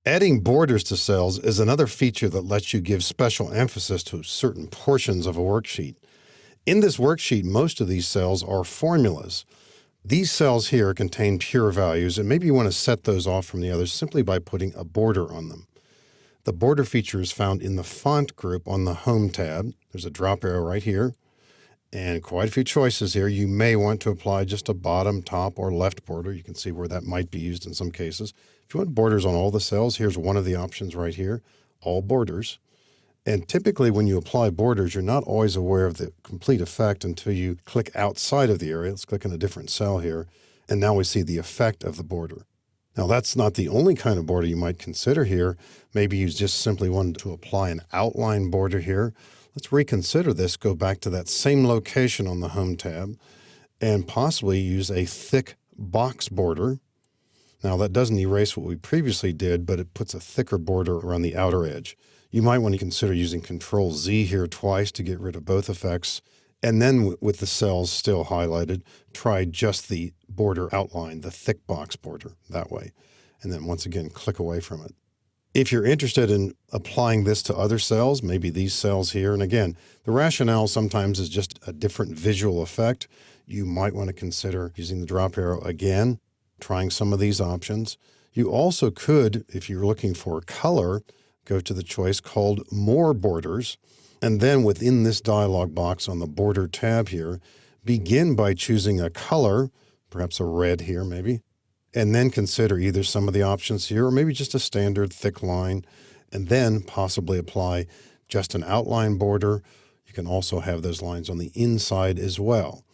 Adding borders to cells is another feature that lets you give special emphasis to certain portions of a worksheet. In this worksheet, most of these cells are formulas. These cells here contain pure values, and maybe you want to set those off from the others simply by putting a border on them. The border feature is found in the font group on the Home tab. There's a drop arrow right here, and quite a few choices here. You may want to apply just a bottom, top, or left border. You can see where that might be used in some cases. If you want borders on all the cells, here's one of the options right here, all borders. And typically when you apply borders, you're not always aware of the complete effect until you click outside of the area. Let's click on a different cell here, and now we see the effect of the border. Now that's not the only kind of border you might consider here. Maybe you just simply wanted to apply an outline border here. Let's reconsider this, go back to that same location on the Home tab, and possibly use a thick box border. Now that doesn't erase what we previously did, but it puts a thicker border around the outer edge. You might want to consider using Control-Z here twice to get rid of both effects. And then with the cells still highlighted, try just the border outline, the thick box border that way. And then once again, click away from it. If you're interested in applying this to other cells, maybe these cells here, and again, the rationale sometimes is just a different visual effect. You might want to consider using the drop arrow again, trying some of these options. You also could, if you're looking for color, go to the choice called More Borders, and then within this dialog box on the Border tab here, begin by choosing a color, perhaps a red here maybe, and then consider either some of the options here or maybe just a standard thick line, and then possibly apply just an outline border. You can also have those lines on the inside as well.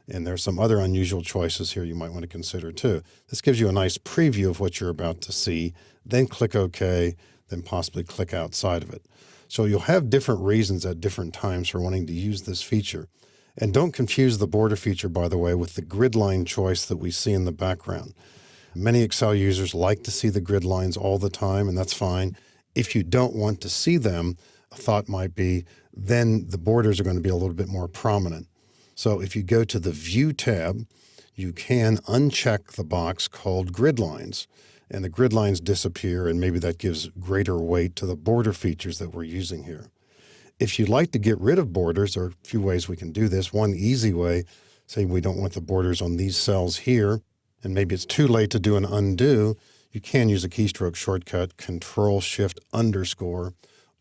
And there's some other unusual choices here you might want to consider too. This gives you a nice preview of what you're about to see, then click OK, then possibly click outside of it. So you'll have different reasons at different times for wanting to use this feature. And don't confuse the border feature, by the way, with the grid line choice that we see in the background. Many Excel users like to see the grid lines all the time, and that's fine. If you don't want to see them, a thought might be, then the borders are going to be a little bit more prominent. So if you go to the View tab, you can uncheck the box called Grid Lines, and the grid lines disappear, and maybe that gives greater weight to the border features that we're using here. If you'd like to get rid of borders, there are a few ways we can do this. One easy way, say we don't want the borders on these cells here, and maybe it's too late to do an undo, you can use a keystroke shortcut, Control-Shift_,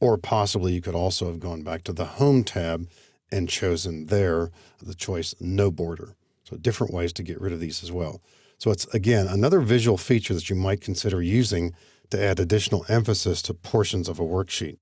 or possibly you could also have gone back to the Home tab and chosen there the choice No Border. So different ways to get rid of these as well. So it's, again, another visual feature that you might consider using to add additional emphasis to portions of a worksheet.